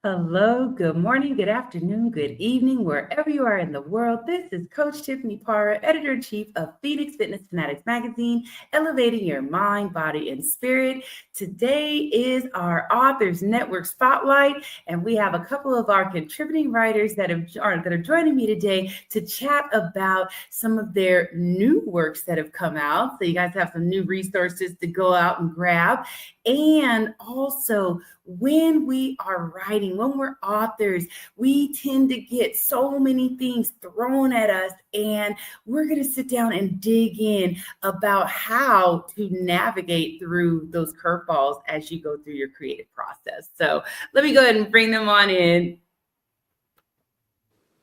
Hello, good morning, good afternoon, good evening, wherever you are in the world. This is Coach Tiffany Parra, Editor-in-Chief of Phoenix Fitness Fanatics Magazine, elevating your mind, body, and spirit. Today is our Authors Network Spotlight, and we have a couple of our contributing writers that are joining me today to chat about some of their new works that have come out. So you guys have some new resources to go out and grab. And also, when we are writing, when we're authors, we tend to get so many things thrown at us, and we're going to sit down and dig in about how to navigate through those curveballs as you go through your creative process. So let me go ahead and bring them on in.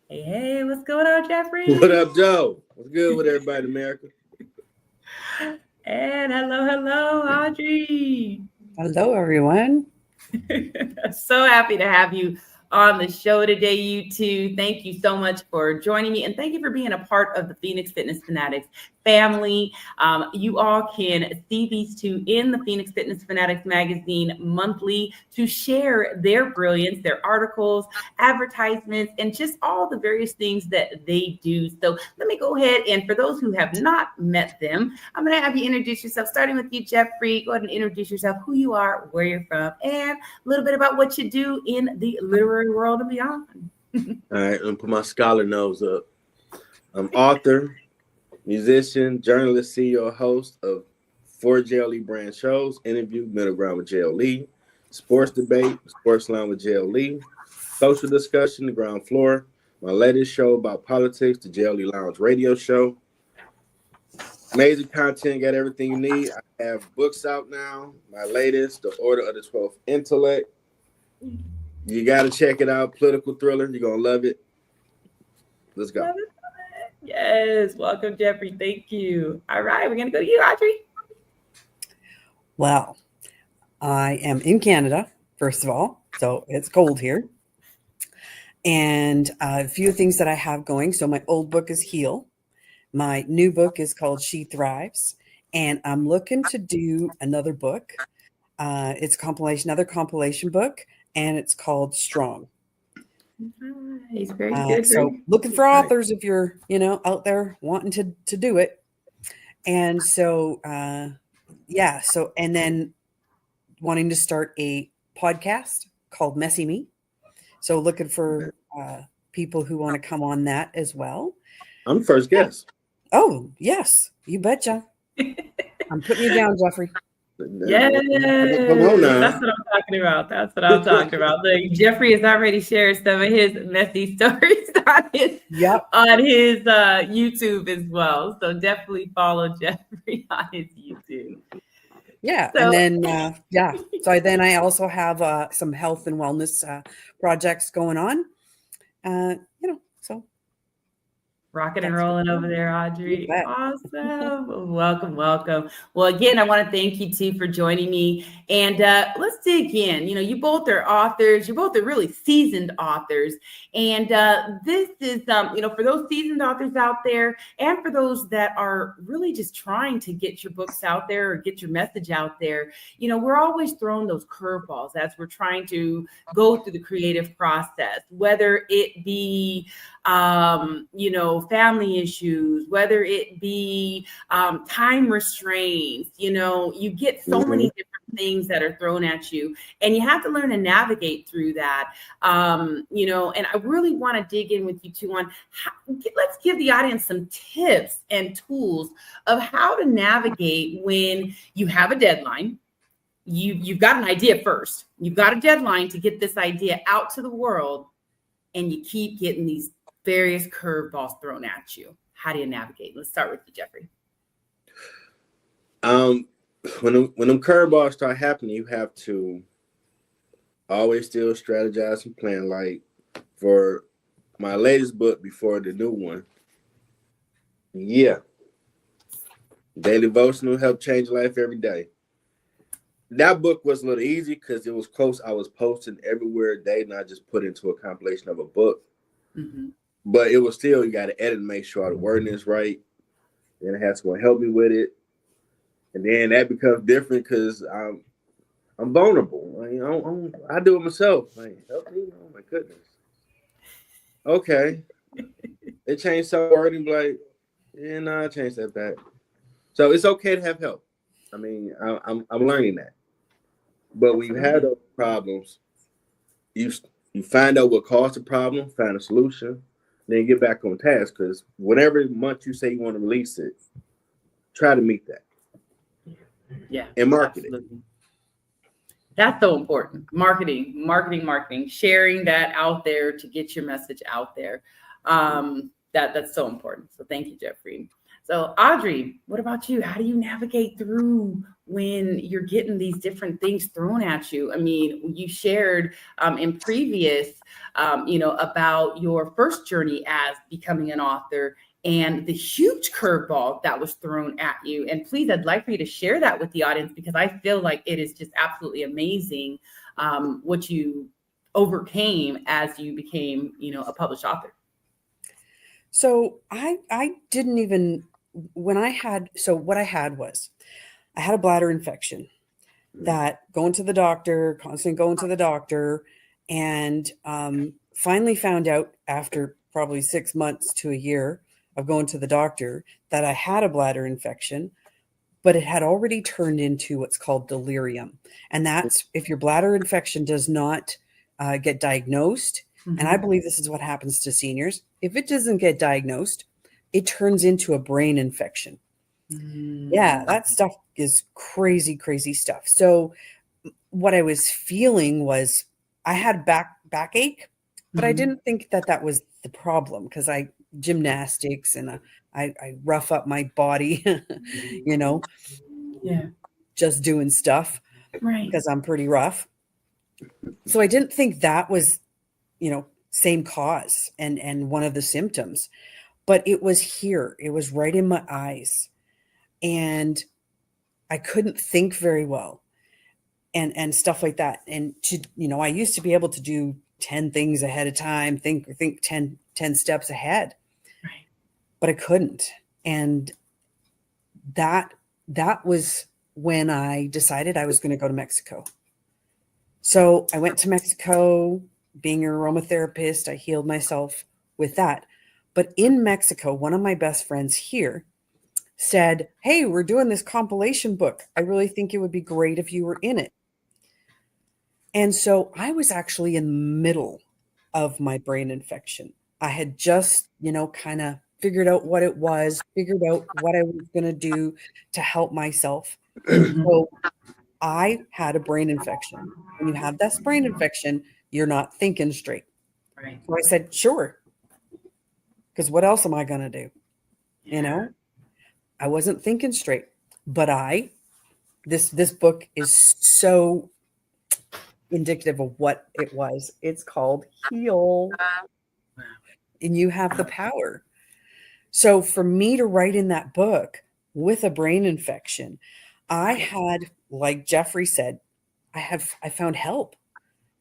Hey, what's going on, Jeffrey? What up, Joe? What's good with everybody in America? And hello, Audrey. Hello, everyone. So happy to have you on the show today, you two. Thank you so much for joining me, and thank you for being a part of the Phoenix Fitness Fanatics family. You all can see these two in the Phoenix Fitness Fanatics magazine monthly to share their brilliance, their articles, advertisements, and just all the various things that they do. So let me go ahead, and for those who have not met them, I'm going to have you introduce yourself, starting with you, Jeffrey. Go ahead and introduce yourself, who you are, where you're from, and a little bit about what you do in the literary world and beyond. All right, I'm gonna put my scholar nose up. I'm author, musician, journalist, CEO, host of 4JLE brand shows, Interview, Middle Ground with JL Lee, Sports Debate, Sports Line with JL Lee, Social Discussion, The Ground Floor, my latest show about politics, the JL Lee Lounge radio show. Amazing content, got everything you need. I have books out now. My latest, The Order of the 12th Intellect. You got to check it out. Political thriller. You're going to love it. Let's go. Yes. Welcome, Jeffrey. Thank you. All right. We're going to go to you, Audrey. Well, I am in Canada, first of all, so it's cold here. And a few things that I have going. So my old book is Heal. My new book is called She Thrives. And I'm looking to do another book. It's another compilation book, and it's called Strong. Nice. Very good. So looking for authors if you're, out there wanting to do it. And so, and then wanting to start a podcast called Messy Me. So looking for people who want to come on that as well. I'm the first guest. Oh, yes. You betcha. I'm putting you down, Jeffrey. Yes, Come on now. that's what I'm talking about. That's what I'm talking about. Look, Jeffrey has already shared some of his messy stories on his YouTube as well. So definitely follow Jeffrey on his YouTube. Yeah, so, and then So then I also have some health and wellness projects going on. So. Rocking and rolling over there, Audrey. Awesome. Welcome. Well, again, I want to thank you two for joining me. And let's dig in. You both are authors. You both are really seasoned authors. And this is, for those seasoned authors out there, and for those that are really just trying to get your books out there or get your message out there, we're always throwing those curveballs as we're trying to go through the creative process, whether it be, family issues, whether it be time restraints, you get so many different things that are thrown at you, and you have to learn to navigate through that. And I really want to dig in with you two on let's give the audience some tips and tools of how to navigate when you have a deadline. You've got an idea first. You've got a deadline to get this idea out to the world, and you keep getting these various curveballs thrown at you. How do you navigate? Let's start with you, Jeffrey. When them curveballs start happening, you have to always still strategize and plan. Like for my latest book before the new one, daily devotional help change life every day. That book was a little easy because it was close. I was posting everywhere day, not just put into a compilation of a book. Mm-hmm. But it was still, you got to edit and make sure the wording is right. Then it has to help me with it. And then that becomes different because I'm vulnerable. I do it myself. Like, help me. Oh my goodness. Okay. They changed some wording, like, yeah, no, I changed that back. So it's okay to have help. I mean, I'm learning that. But we've had those problems. You you find out what caused the problem, find a solution, then get back on task. Because whatever month you say you want to release it, try to meet that. Yeah. And market Absolutely. That's so important. Marketing, sharing that out there to get your message out there. That's so important. So thank you, Jeffrey. So Audrey, what about you? How do you navigate through when you're getting these different things thrown at you? I mean, you shared in previous, about your first journey as becoming an author and the huge curveball that was thrown at you. And please, I'd like for you to share that with the audience because I feel like it is just absolutely amazing what you overcame as you became, a published author. So I didn't even when I had so what I had was I had a bladder infection that going to the doctor, constantly going to the doctor, and finally found out after probably 6 months to a year of going to the doctor that I had a bladder infection, but it had already turned into what's called delirium. And that's if your bladder infection does not get diagnosed. Mm-hmm. And I believe this is what happens to seniors. If it doesn't get diagnosed, it turns into a brain infection. Mm-hmm. Yeah, that stuff is crazy, crazy stuff. So what I was feeling was I had backache, but I didn't think that was the problem because I gymnastics and I rough up my body, Yeah. just doing stuff Right. because I'm pretty rough. So I didn't think that was, same cause and one of the symptoms, but it was here. It was right in my eyes. And I couldn't think very well and stuff like that. And I used to be able to do 10 things ahead of time, think 10 steps ahead, Right. but I couldn't. And that was when I decided I was going to go to Mexico. So I went to Mexico, being an aromatherapist. I healed myself with that. But in Mexico, one of my best friends here said, "Hey, we're doing this compilation book. I really think it would be great if you were in it." And so I was actually in the middle of my brain infection. I had just, kind of figured out what it was, figured out what I was going to do to help myself. So I had a brain infection. When you have this brain infection, you're not thinking straight. Right. So I said, sure. Because what else am I going to do? I wasn't thinking straight, but this book is so indicative of what it was. It's called Heal. And you have the power. So for me to write in that book with a brain infection, I had, like Jeffrey said, I found help,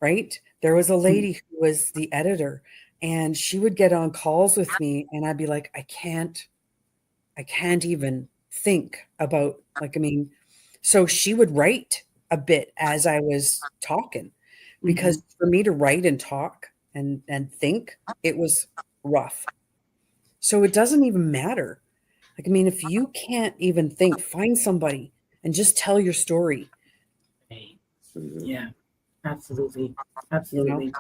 right? There was a lady who was the editor and she would get on calls with me and I'd be like, I can't even think about so she would write a bit as I was talking because for me to write and talk and think, it was rough. So it doesn't even matter. If you can't even think, find somebody and just tell your story. Yeah, absolutely. Absolutely. You know?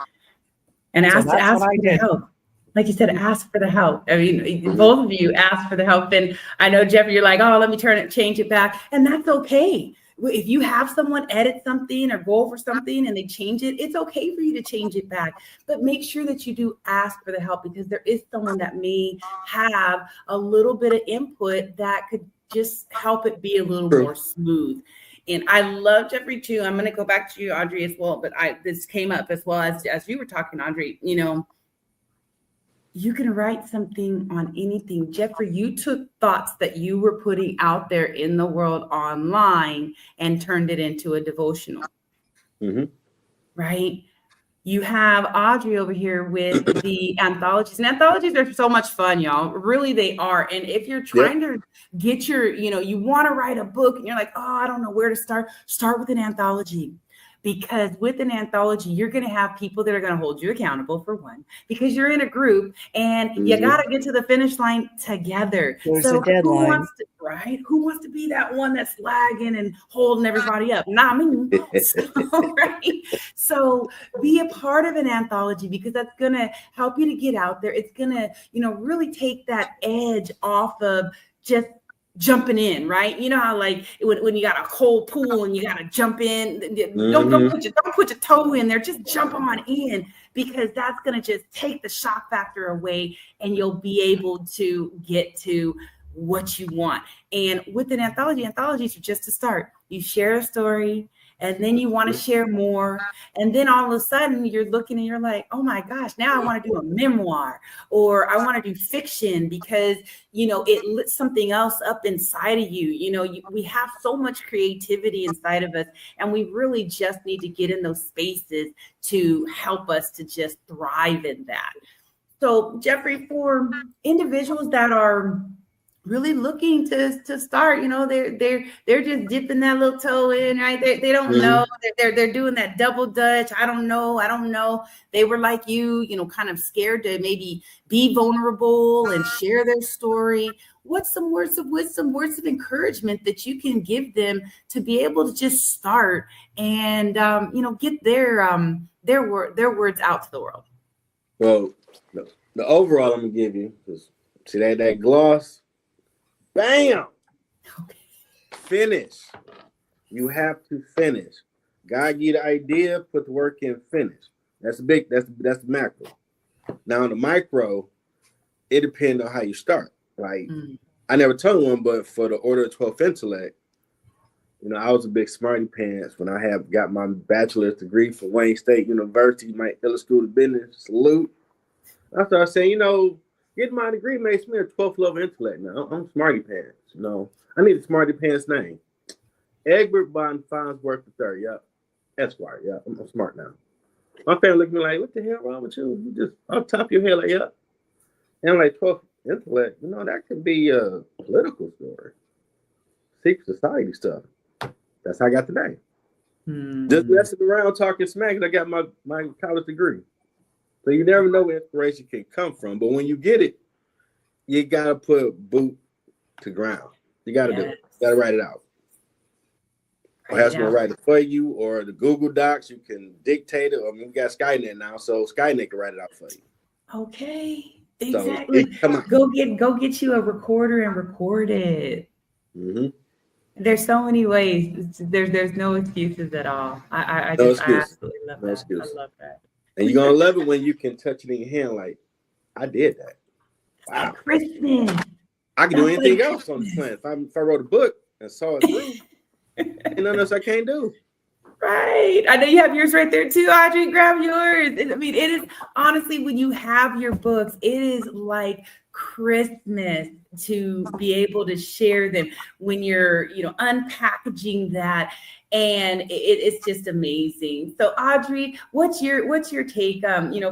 And So ask that's what I for the did. help. Like you said, ask for the help. I mean, both of you asked for the help. And I know, Jeffrey, you're like, oh, let me change it back. And that's okay. If you have someone edit something or go over something and they change it, it's okay for you to change it back. But make sure that you do ask for the help because there is someone that may have a little bit of input that could just help it be a little more smooth. And I love Jeffrey too. I'm going to go back to you, Audrey, as well. But this came up as well as you were talking, Audrey. You can write something on anything. Jeffrey, you took thoughts that you were putting out there in the world online and turned it into a devotional. Right? You have Audrey over here with the anthologies. And anthologies are so much fun, y'all. Really, they are. And if you're trying to get you want to write a book and you're like, oh, I don't know where to start with an anthology. because with an anthology, you're going to have people that are going to hold you accountable, for one, because you're in a group and you got to get to the finish line together. There's So a deadline. Who wants to be that one that's lagging and holding everybody up? Not me. So be a part of an anthology, because that's going to help you to get out there. It's going to, really take that edge off of just jumping in, right? You know how like when you got a cold pool and you got to jump in, don't put your toe in there, just jump on in, because that's going to just take the shock factor away and you'll be able to get to what you want. And with an anthologies are just to start. You share a story, and then you want to share more. And then all of a sudden you're looking and you're like, oh my gosh, now I want to do a memoir, or I want to do fiction, because, it lit something else up inside of you. We have so much creativity inside of us, and we really just need to get in those spaces to help us to just thrive in that. So Jeffrey, for individuals that are really looking to start, they're just dipping that little toe in, right? They don't know, they're doing that double dutch. I don't know. They were like you, kind of scared to maybe be vulnerable and share their story. What's some words of wisdom, words of encouragement that you can give them to be able to just start and get their words out to the world? Well, the overall I'm gonna give you, because see that gloss. Bam! Okay. Finish. You have to finish. God give you the idea, put the work in, finish. That's big. That's the macro. Now on the micro, it depends on how you start. Like I never told one, but for the Order of 12th Intellect, I was a big smarty pants when I got my bachelor's degree from Wayne State University, my Ella School of Business. Salute. I started saying, getting my degree makes me a 12th level intellect now. I'm smarty pants. I need a smarty pants name. Egbert von Farnsworth III. Yep. Esquire. Yeah, I'm smart now. My family looked at me like, what the hell wrong with you? You just off top of your head like, yep. And I'm like, 12th intellect, that could be a political story. Secret society stuff. That's how I got the name. Just messing around talking smack, I got my college degree. So you never know where inspiration can come from. But when you get it, you got to put boot to ground. You got to do it. You got to write it out. Or have someone write it for you, or the Google Docs, you can dictate it. We got Skynet now, so Skynet can write it out for you. Okay, exactly. So go get you a recorder and record it. There's so many ways. There's no excuses at all. I absolutely love that. Excuse. I love that. And you're gonna love it when you can touch it in your hand, like I did that. Wow, like Christmas. I can do anything else on the planet. If I wrote a book and saw it through, ain't nothing else I can't do. Right. I know you have yours right there too, Audrey. Grab yours. I mean, it is honestly, when you have your books, it is like Christmas to be able to share them when you're, unpackaging that. And it's just amazing. So Audrey, what's your take?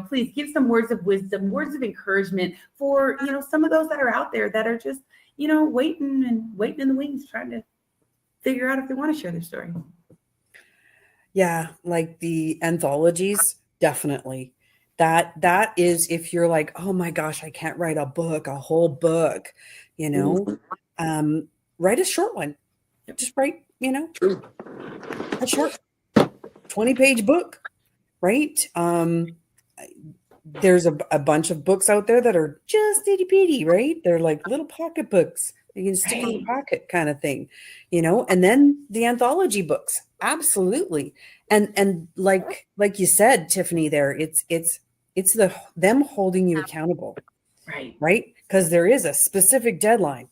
Please give some words of wisdom, words of encouragement for, some of those that are out there that are just, waiting in the wings, trying to figure out if they want to share their story. Yeah, like the anthologies, definitely. That is, if you're like, oh my gosh, I can't write a whole book, write a short one. Just write, a short 20-page book, right? There's a bunch of books out there that are just itty bitty, right? They're like little pocket books. You can stick in your pocket kind of thing, and then the anthology books. Absolutely. And like you said, Tiffany, there, it's them holding you accountable. Right. Because there is a specific deadline,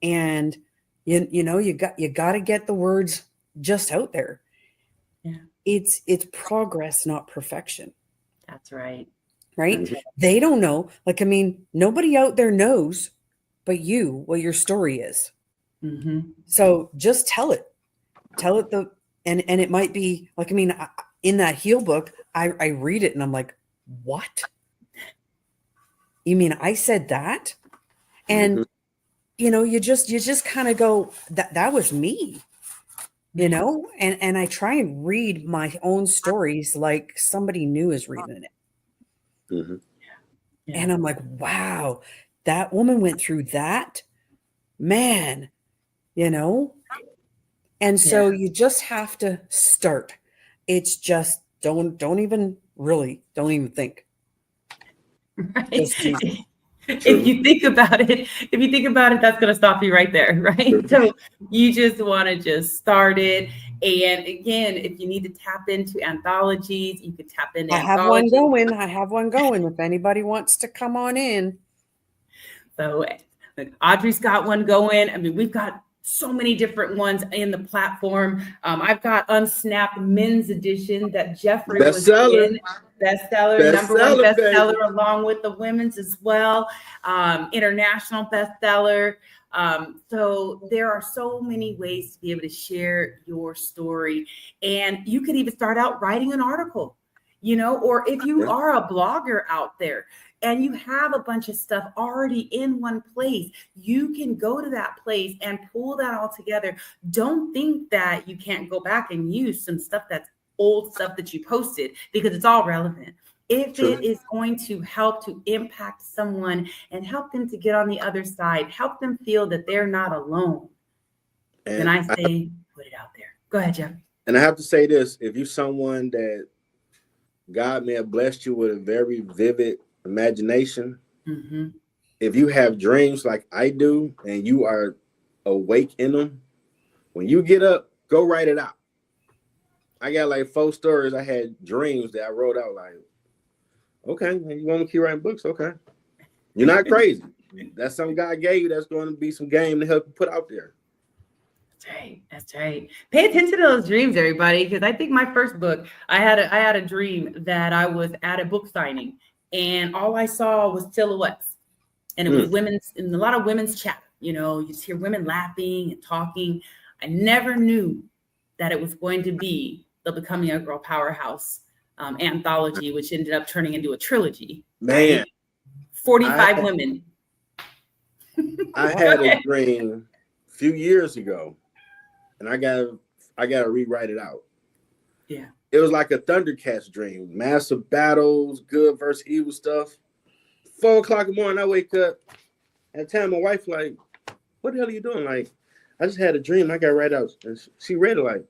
and you got to get the words just out there. Yeah. It's progress, not perfection. That's right. Right. Mm-hmm. They don't know. Nobody out there knows but you what your story is. Mm-hmm. So just tell it and it might be like, in that Heal book, I read it and I'm like, what? You mean I said that? And you just kind of go, that was me. you know, and I try and read my own stories like somebody new is reading it. Mm-hmm. Yeah. And I'm like, wow, that woman went through that, man, you know? And so Yeah. you just have to start. It's just don't even think. Right. Just do. If True. you think about it, that's going to stop you right there, right? True. So you just want to just start it. And again, if you need to tap into anthologies, you could tap into I have one anthologies. going. I have one going. If anybody wants to come on in. So Audrey's got one going. I mean, we've got so many different ones in the platform. I've got Unsnapped Men's Edition that Jeffrey was Bestseller. in. Bestseller, number one Bestseller, bestseller, baby. along with the women's as well. International bestseller. So there are so many ways to be able to share your story. And you could even start out writing an article, or if you Yeah. are a blogger out there, and you have a bunch of stuff already in one place, you can go to that place and pull that all together. Don't think that you can't go back and use some stuff that's old stuff that you posted, because it's all relevant. If True. it is going to help to impact someone and help them to get on the other side, help them feel that they're not alone, then And I say put it out there. Go ahead, Jeff. I have to say this: if you're someone that God may have blessed you with a very vivid imagination, Mm-hmm. if you have dreams like I do and you are awake in them, when you get up, go write it out. I got like 4 stories. I had dreams that I wrote out. Like, okay, you want to keep writing books? Okay, you're not crazy. That's something God gave you. That's going to be some game to help you put out there. That's right. That's right. Pay attention to those dreams, everybody, because I think my first book, I had a dream that I was at a book signing, and all I saw was silhouettes, and it was women's, and a lot of women's chat. You just hear women laughing and talking. I never knew that it was going to be the Becoming a Girl Powerhouse anthology, which ended up turning into a trilogy. Man, Right? 45 I women. I had a dream a few years ago, and I gotta rewrite it out. Yeah. It was like a Thundercats dream, massive battles, good versus evil stuff. 4:00 in the morning, I wake up. At the time, my wife like, "What the hell are you doing?" Like, I just had a dream. I got to write out, and she read it like,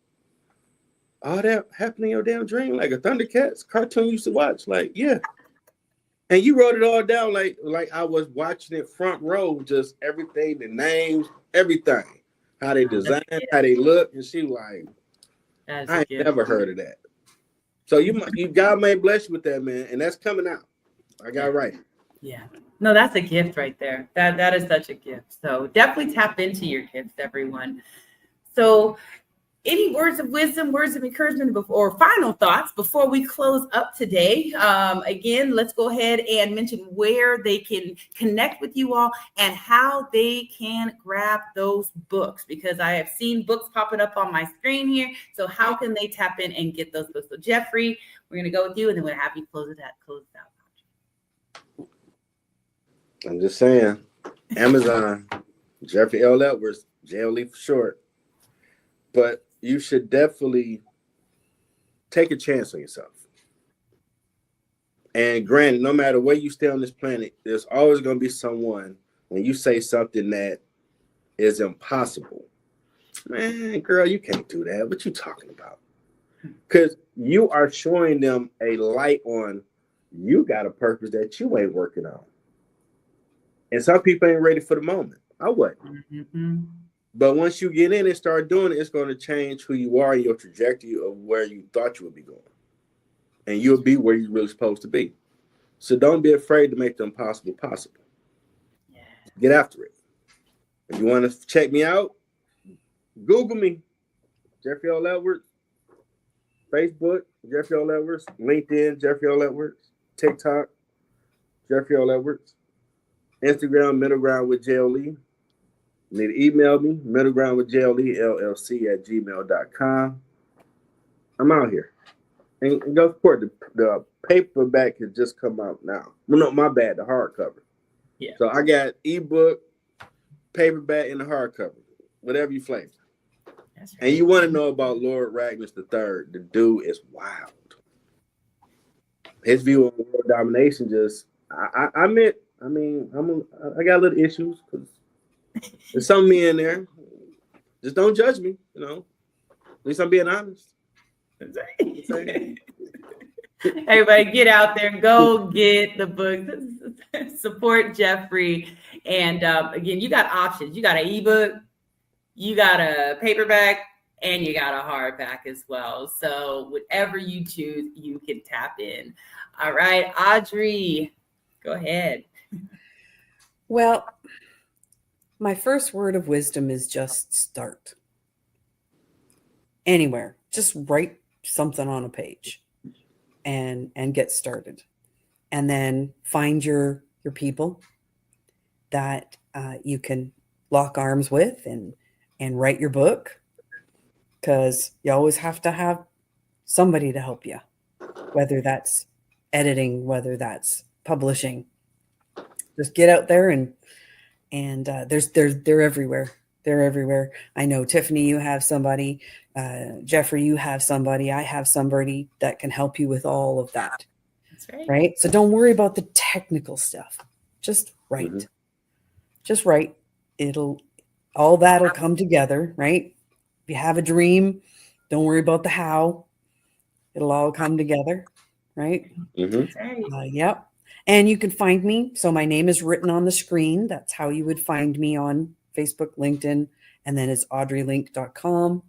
"All that happened in your damn dream, like a Thundercats cartoon you used to watch." Like, yeah. And you wrote it all down like I was watching it front row, just everything, the names, everything, how they design, how they look, and she like, I ain't never heard of that. So you God may bless you with that, man, and that's coming out. I got right. Yeah. No, that's a gift right there. That is such a gift. So definitely tap into your gifts, everyone. So any words of wisdom, words of encouragement, or final thoughts before we close up today? Again, let's go ahead and mention where they can connect with you all and how they can grab those books, because I have seen books popping up on my screen here. So how can they tap in and get those books? So Jeffrey, we're going to go with you, and then we'll have you close it out. I'm just saying, Amazon, Jeffrey L. Edwards, JLE for short. But you should definitely take a chance on yourself. And granted, no matter where you stay on this planet, there's always going to be someone, when you say something that is impossible, man, girl, you can't do that. What you talking about? Because you are showing them a light on, you got a purpose that you ain't working on. And some people ain't ready for the moment. I wasn't. Mm-hmm. But once you get in and start doing it, it's going to change who you are and your trajectory of where you thought you would be going. And you'll be where you're really supposed to be. So don't be afraid to make the impossible possible. Yeah. Get after it. If you want to check me out, Google me, Jeffrey L. Edwards. Facebook, Jeffrey L. Edwards. LinkedIn, Jeffrey L. Edwards. TikTok, Jeffrey L. Edwards. Instagram, Middle Ground with JLE. You need to email me, middlegroundwithjlellc@gmail.com. I'm out here. And go support the paperback has just come out now. Well, no, my bad, the hardcover. Yeah. So I got ebook, paperback, and the hardcover. Whatever you flavor. That's And you want to know about Lord Ragnar III? The dude is wild. His view on world domination I got little issues because there's some me in there. Just don't judge me, At least I'm being honest. That's right. Everybody get out there, go get the book, support Jeffrey. And again, you got options. You got an ebook, you got a paperback, and you got a hardback as well. So whatever you choose, you can tap in. All right, Audrey, go ahead. Well, my first word of wisdom is just start. Anywhere, just write something on a page and get started. And then find your people that you can lock arms with and write your book, because you always have to have somebody to help you, whether that's editing, whether that's publishing. Just get out there and they're everywhere. They're everywhere. I know, Tiffany, you have somebody. Jeffrey, you have somebody. I have somebody that can help you with all of that. That's right. Right? So don't worry about the technical stuff. Just write. Mm-hmm. Just write. All that'll come together, right? If you have a dream, don't worry about the how. It'll all come together, right? Mm-hmm. That's right. Yep. And you can find me. So my name is written on the screen. That's how you would find me on Facebook, LinkedIn, and then it's audreylink.com.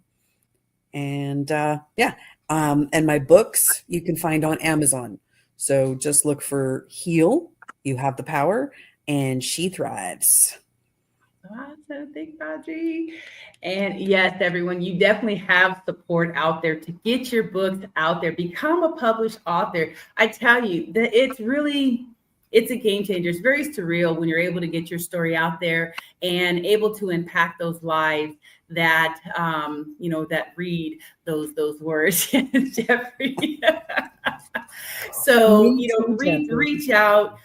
And and my books you can find on Amazon. So just look for Heal, You Have the Power, and She Thrives. Awesome. Thanks, Audrey. And yes, everyone, you definitely have support out there to get your books out there. Become a published author. I tell you that it's a game changer. It's very surreal when you're able to get your story out there and able to impact those lives that that read those words. Jeffrey. So reach out.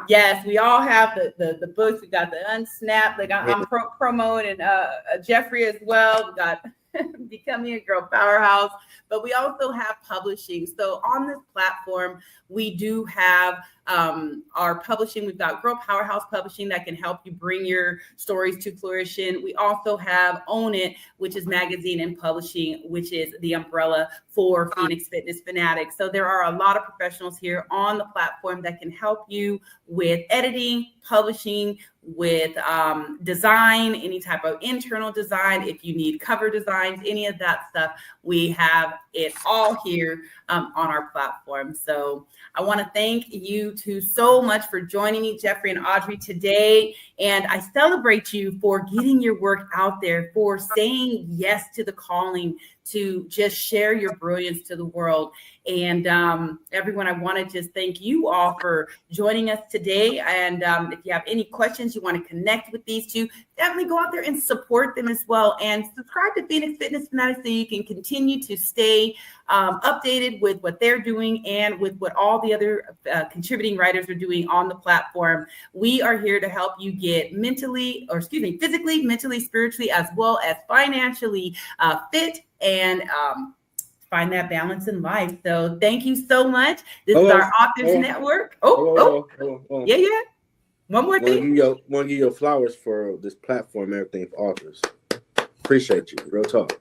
Yes, we all have the books. We got the Unsnap. Like I'm promoting Jeffrey as well. We got Becoming a Girl Powerhouse, but we also have publishing. So on this platform, we do have our publishing. We've got Girl Powerhouse Publishing that can help you bring your stories to fruition. We also have Own It, which is magazine and publishing, which is the umbrella for Phoenix Fitness Fanatics. So there are a lot of professionals here on the platform that can help you with editing, publishing, with design, any type of internal design. If you need cover designs, any of that stuff, we have it all here on our platform. So I want to thank you two so much for joining me, Jeffrey and Audrey, today. And I celebrate you for getting your work out there, for saying yes to the calling to just share your brilliance to the world. And everyone, I want to just thank you all for joining us today. And if you have any questions, you want to connect with these two, definitely go out there and support them as well. And subscribe to Phoenix Fitness Fanatics so you can continue to stay updated with what they're doing and with what all the other contributing writers are doing on the platform. We are here to help you get physically, mentally, spiritually, as well as financially fit and find that balance in life. So thank you so much. This is our Authors Network. Yeah. One more thing. Want to give you flowers for this platform, everything for authors. Appreciate you. Real talk.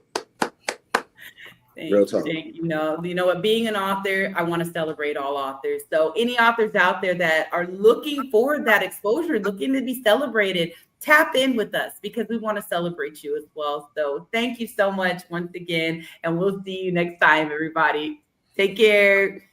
Real talk. You know what? Being an author, I want to celebrate all authors. So any authors out there that are looking for that exposure, looking to be celebrated, tap in with us because we want to celebrate you as well. So thank you so much once again, and we'll see you next time, everybody. Take care.